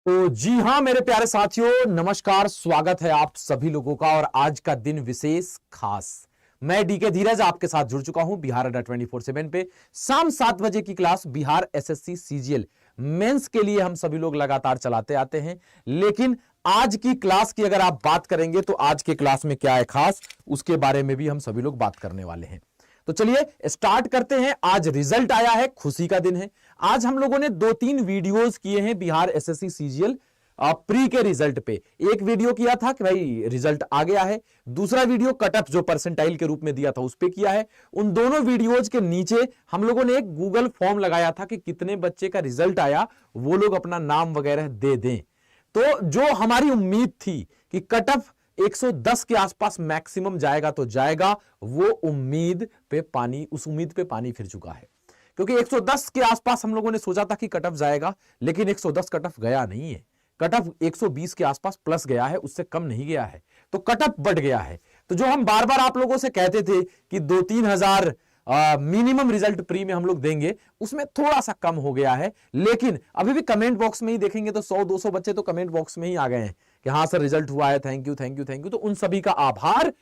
तो जी हां मेरे प्यारे साथियों, नमस्कार। स्वागत है आप सभी लोगों का। और आज का दिन विशेष खास, मैं डीके धीरज आपके साथ जुड़ चुका हूं बिहार अड्डा 24/7 पे। शाम 7 बजे की class Bihar SSC CGL mains के लिए हम सभी लोग लगातार चलाते आते हैं। लेकिन आज की क्लास की अगर आप बात करेंगे तो आज के क्लास में क्या है खास, उसके बारे में भी हम सभी लोग बात करने वाले हैं। तो चलिए स्टार्ट करते हैं। आज रिजल्ट आया है, खुशी का दिन है। आज हम लोगों ने 2-3 वीडियोस किए हैं बिहार एसएससी सीजीएल प्री के रिजल्ट पे। एक वीडियो किया था कि भाई रिजल्ट आ गया है, दूसरा वीडियो कटअप जो परसेंटाइल के रूप में दिया था उस पे किया है। उन दोनों वीडियोज के नीचे हम लोगों ने एक गूगल फॉर्म लगाया था कि कितने बच्चे का रिजल्ट आया वो लोग अपना नाम वगैरह दे दें। तो जो हमारी उम्मीद थी कि कटअप 110 के आसपास मैक्सिमम जाएगा तो जाएगा, वो उम्मीद पे पानी, उस उम्मीद पे पानी फिर चुका है। क्योंकि 110 के आसपास हम लोगों ने सोचा था कि कटअप जाएगा, लेकिन 110 कटअप गया नहीं है। कटअप 120 के आसपास प्लस गया है, उससे कम नहीं गया है। तो कटअप बढ़ गया है। तो जो हम बार बार आप लोगों से कहते थे कि 2-3 हजार मिनिमम रिजल्ट प्री में हम लोग देंगे, उसमें थोड़ा सा कम हो गया है। लेकिन अभी भी कमेंट बॉक्स में ही देखेंगे तो 100-200 बच्चे तो कमेंट बॉक्स में ही आ गए हैं कि हाँ सर रिजल्ट हुआ है, thank you thank you thank you. तो उन सभी का आभार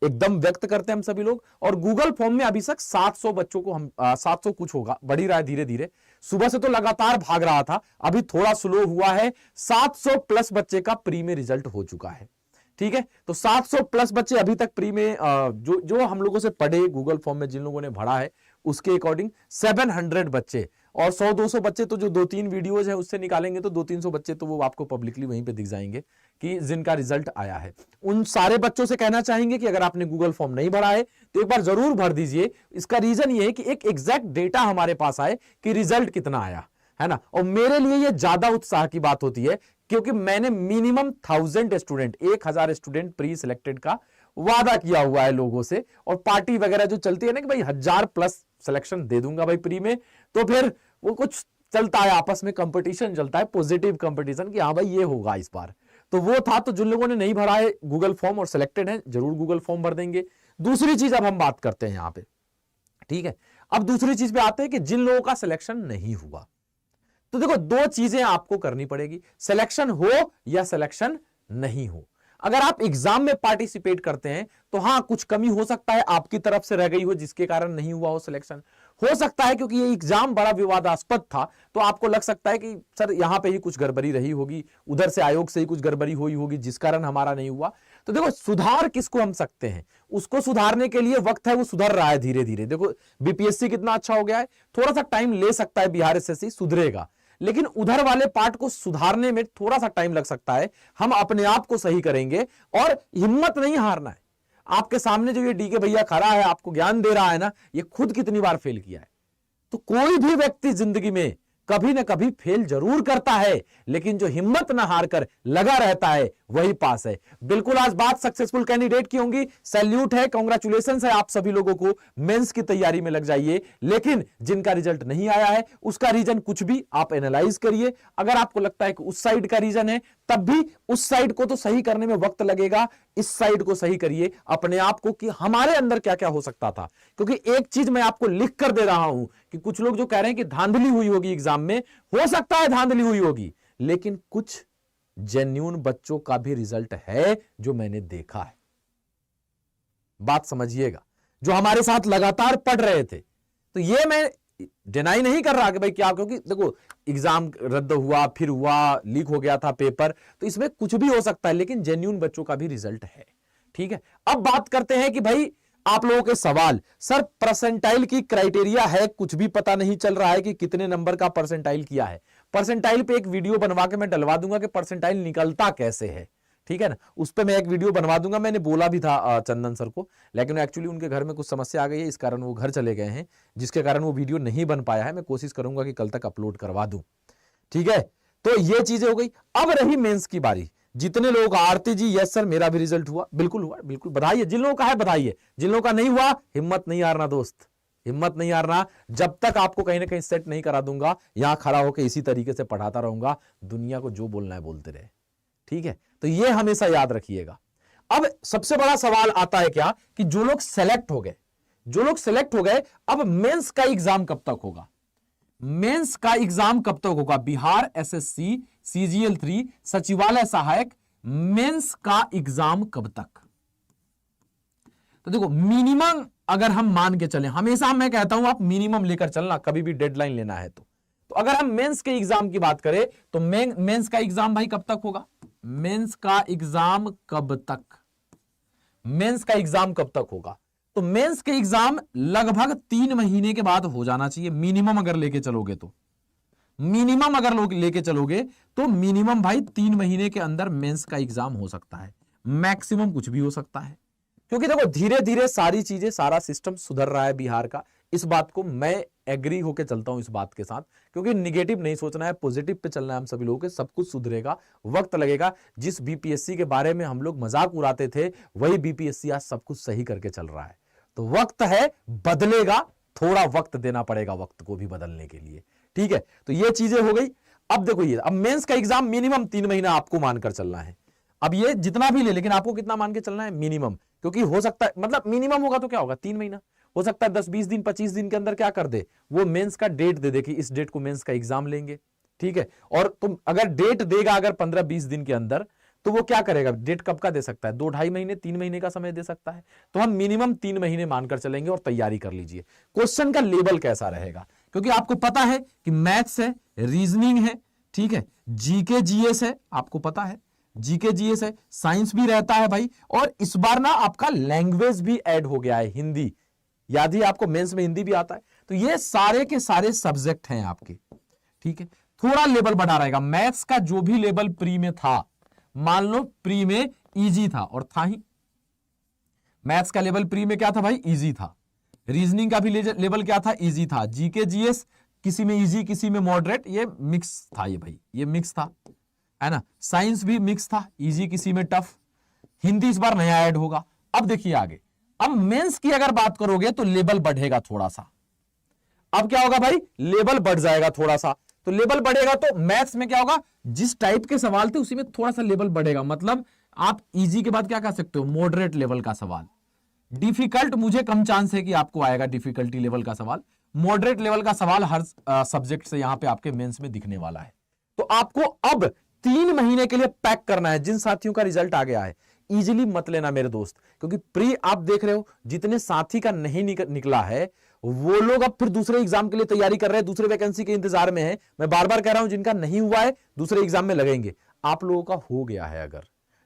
एकदम व्यक्त करते हैं हम सभी लोग। और गूगल फॉर्म में अभी तक 700 बच्चों को हम 700 कुछ होगा, बढ़ ही रहा है धीरे धीरे। सुबह से तो लगातार भाग रहा था, अभी थोड़ा स्लो हुआ है। 700 प्लस बच्चे का प्री में रिजल्ट हो चुका है। ठीक है, तो 700 प्लस बच्चे अभी तक प्री में जो जो हम लोगों से पढ़े गूगल फॉर्म में, जिन लोगों ने भरा है उसके अकॉर्डिंग 700 बच्चे। और 100-200 बच्चे तो जो 2-3 वीडियोज है उससे निकालेंगे तो 200-300 बच्चे तो वो आपको पब्लिकली वहीं पे दिख जाएंगे कि जिनका रिजल्ट आया है। उन सारे बच्चों से कहना चाहेंगे कि अगर आपने गूगल फॉर्म नहीं भरा है तो एक बार जरूर भर दीजिए। इसका रीजन ये है कि एक एग्जैक्ट डेटा हमारे पास आए कि रिजल्ट कितना आया है ना। और मेरे लिए ये ज्यादा उत्साह की बात होती है क्योंकि मैंने मिनिमम 1000 स्टूडेंट प्री सिलेक्टेड का वादा किया हुआ है लोगों से। और पार्टी वगैरह जो चलती है ना कि भाई 1000 प्लस सिलेक्शन दे दूंगा भाई प्री में, तो फिर वो कुछ चलता है, आपस में कंपटीशन चलता है, पॉजिटिव कंपटीशन कि हाँ भाई ये होगा इस बार। तो वो था। तो जिन लोगों ने नहीं भरा है गूगल फॉर्म और सिलेक्टेड है, जरूर गूगल फॉर्म भर देंगे। दूसरी चीज अब हम बात करते हैं यहां पे, ठीक है। अब दूसरी चीज पे आते हैं कि जिन लोगों का सिलेक्शन नहीं हुआ, तो देखो 2 चीजें आपको करनी पड़ेगी, सिलेक्शन हो या सिलेक्शन नहीं हो। अगर आप एग्जाम में पार्टिसिपेट करते हैं तो हां कुछ कमी हो सकता है, आपकी तरफ से रह गई हो जिसके कारण नहीं हुआ हो सिलेक्शन। हो सकता है क्योंकि ये एग्जाम बड़ा विवादास्पद था तो आपको लग सकता है कि सर यहां पे ही कुछ गड़बड़ी रही होगी, उधर से आयोग से ही कुछ गड़बड़ी हुई होगी जिस कारण हमारा नहीं हुआ। तो देखो सुधार किसको हम सकते हैं, उसको सुधारने के लिए वक्त है, वो सुधर रहा है धीरे धीरे। देखो बीपीएससी कितना अच्छा हो गया है, थोड़ा सा टाइम ले सकता है, बिहार एसएससी सुधरेगा, लेकिन उधर वाले पार्ट को सुधारने में थोड़ा सा टाइम लग सकता है। हम अपने आप को सही करेंगे और हिम्मत नहीं हारना है। आपके सामने जो ये डीके भैया खड़ा है, आपको ज्ञान दे रहा है ना, ये खुद कितनी बार फेल किया है। तो कोई भी व्यक्ति जिंदगी में कभी ना कभी फेल जरूर करता है, लेकिन जो हिम्मत ना हार कर लगा रहता है वही पास है। बिल्कुल आज बात सक्सेसफुल कैंडिडेट की होंगी, सैल्यूट है, कांग्रेचुलेशन है आप सभी लोगों को, मेंस की तैयारी में लग जाइए। लेकिन जिनका रिजल्ट नहीं आया है उसका रीजन कुछ भी आप एनालाइज करिए। अगर आपको लगता है कि उस साइड का रीजन है, तब भी उस साइड को तो सही करने में वक्त लगेगा, इस साइड को सही करिए अपने आप को कि हमारे अंदर क्या क्या हो सकता था। क्योंकि एक चीज मैं आपको लिख कर दे रहा हूं कि कुछ लोग जो कह रहे हैं कि धांधली हुई होगी एग्जाम में, हो सकता है धांधली हुई होगी, लेकिन कुछ जेन्युइन बच्चों का भी रिजल्ट है जो मैंने देखा है। बात समझिएगा, जो हमारे साथ लगातार पढ़ रहे थे। तो ये मैं डिनाई नहीं कर रहा कि भाई क्या, क्योंकि देखो एग्जाम रद्द हुआ, फिर हुआ, लीक हो गया था पेपर, तो इसमें कुछ भी हो सकता है, लेकिन जेन्युइन बच्चों का भी रिजल्ट है। ठीक है, अब बात करते हैं कि भाई आप लोगों के सवाल, सर परसेंटाइल की क्राइटेरिया है, कुछ भी पता नहीं चल रहा है कि कितने नंबर का परसेंटाइल किया है। परसेंटाइल पे एक वीडियो बनवा के मैं डलवा दूंगा कि परसेंटाइल निकलता कैसे है, ठीक है ना, उस पर मैं एक वीडियो बनवा दूंगा। मैंने बोला भी था चंदन सर को, लेकिन एक्चुअली उनके घर में कुछ समस्या आ गई है, इस कारण वो घर चले गए हैं, जिसके कारण वो वीडियो नहीं बन पाया है। मैं कोशिश करूंगा कि कल तक अपलोड करवा दूं। ठीक है, तो ये चीजें हो गई। अब रही मेंस की बारी। जितने लोग, आरती जी यस सर मेरा भी रिजल्ट हुआ, बिल्कुल हुआ, बिल्कुल बधाई है। जिन लोगों का है बधाई है, जिन लोगों का नहीं हुआ हिम्मत नहीं हारना दोस्त, हिम्मत नहीं हारना। जब तक आपको कहीं ना कहीं सेट नहीं करा दूंगा, यहां खड़ा होकर इसी तरीके से पढ़ाता रहूंगा, दुनिया को जो बोलना है बोलते रहे। ठीक है, तो ये हमेशा याद रखिएगा। अब सबसे बड़ा सवाल आता है क्या कि जो लोग सेलेक्ट हो गए, अब मेंस का एग्जाम कब तक होगा। मेंस का एग्जाम कब तक होगा? बिहार एसएससी सीजीएल 3 सचिवालय सहायक मेंस का एग्जाम कब तक? तो देखो मिनिमम अगर हम मान के चलें, हमेशा मैं कहता हूं आप मिनिमम लेकर चलना, कभी भी डेडलाइन लेना है तो अगर हम मेंस के एग्जाम की बात करें तो मेंस का एग्जाम भाई कब तक होगा? मेंस का एग्जाम कब तक? मेंस का एग्जाम कब तक होगा? तो मेंस के एग्जाम लगभग 3 महीने के बाद हो जाना चाहिए मिनिमम, अगर लेके चलोगे तो मिनिमम अगर लोग लेके चलोगे तो मिनिमम भाई 3 महीने के अंदर मेंस का एग्जाम हो सकता है, मैक्सिमम कुछ भी हो सकता है। क्योंकि देखो धीरे धीरे सारी चीजें, सारा सिस्टम सुधर रहा है बिहार का, इस बात को मैं एग्री होके चलता हूं इस बात के साथ, क्योंकि निगेटिव नहीं सोचना है, पॉजिटिव पे चलना है हम सभी लोगों के। सब कुछ सुधरेगा, वक्त लगेगा। जिस बीपीएससी के बारे में हम लोग मजाक उड़ाते थे वही बीपीएससी आज सब कुछ सही करके चल रहा है। तो वक्त है, बदलेगा, थोड़ा वक्त देना पड़ेगा वक्त को भी बदलने के लिए, ठीक है। तो ये चीजें हो गई। अब देखो ये, अब मेंस का एग्जाम मिनिमम 3 महीना आपको मानकर चलना है। अब ये जितना भी ले, लेकिन आपको कितना मान के चलना है? मिनिमम। क्योंकि हो सकता है, मतलब मिनिमम होगा तो क्या होगा, 3 महीना हो सकता है, 10-20 दिन 25 दिन के अंदर क्या कर दे, वो मेंस का डेट दे दे कि इस डेट को मेंस का एग्जाम लेंगे, ठीक है। और तुम अगर डेट देगा अगर 15-20 दिन के अंदर, तो वो क्या करेगा, डेट कब का दे सकता है? 2-2.5 महीने 3 महीने का समय दे सकता है। तो हम मिनिमम 3 महीने मानकर चलेंगे और तैयारी कर लीजिए। क्वेश्चन का लेवल कैसा रहेगा, क्योंकि आपको पता है कि मैथ्स है, रीजनिंग है, ठीक है, जीके जीएस है, आपको पता है जीके जीएस है, साइंस भी रहता है भाई, और इस बार ना आपका लैंग्वेज भी ऐड हो गया है, हिंदी। याद ही आपको मेंस में हिंदी भी आता है। तो ये सारे के सारे सब्जेक्ट हैं आपके, ठीक है। थोड़ा लेवल बढ़ा रहेगा। मैथ्स का जो भी लेवल प्री में था, मान लो प्री में इजी था, और था ही, मैथ्स का लेवल प्री में क्या था भाई? इजी था। रीजनिंग का भी लेवल क्या था? इजी था। जीके जीएस किसी में इजी किसी में मॉडरेट, ये मिक्स था, ये भाई ये मिक्स था, है ना। साइंस भी मिक्स था, इजी किसी में टफ। हिंदी इस बार नया ऐड होगा। अब देखिए आगे, अब मेंस की अगर बात करोगे तो लेवल बढ़ेगा थोड़ा सा। अब क्या होगा भाई? लेवल बढ़ जाएगा थोड़ा सा। तो लेवल बढ़ेगा तो मैथ्स में क्या होगा, जिस टाइप के सवाल थे उसी में थोड़ा सा लेवल बढ़ेगा। मतलब आप इजी के बाद क्या कह सकते हो? मॉडरेट लेवल का सवाल। डिफिकल्ट मुझे कम चांस है कि आपको आएगा डिफिकल्टी लेवल का सवाल। मॉडरेट लेवल का सवाल हर सब्जेक्ट से यहां पे आपके मेंस में दिखने वाला है। तो आपको अब 3 महीने के लिए पैक करना है। जिन साथियों का रिजल्ट आ गया है, इजीली मत लेना मेरे दोस्त, क्योंकि प्री आप देख रहे हो, जितने साथी का नहीं निकला है वो लोग अब फिर दूसरे एग्जाम के लिए तैयारी कर रहे हैं, दूसरे वैकेंसी के इंतजार में है। मैं बार बार कह रहा हूं, जिनका नहीं हुआ है दूसरे एग्जाम में लगेंगे। आप लोगों का हो गया है अगर,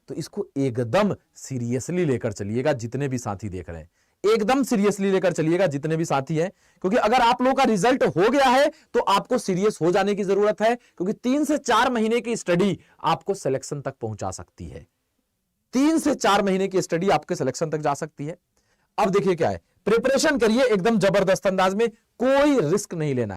तो इसको एकदम सीरियसली लेकर चलिएगा। जितने भी साथी देख रहे हैं, एकदम सीरियसली लेकर चलिएगा जितने भी साथी हैं, क्योंकि अगर आप लोगों का रिजल्ट हो गया है तो आपको सीरियस हो जाने की जरूरत है, क्योंकि 3 से 4 महीने की स्टडी आपको सिलेक्शन तक पहुंचा सकती है। 3 से 4 महीने की स्टडी आपके सिलेक्शन तक जा सकती है। अब देखिए क्या है, प्रिपरेशन करिए एकदम जबरदस्त अंदाज में, कोई रिस्क नहीं लेना।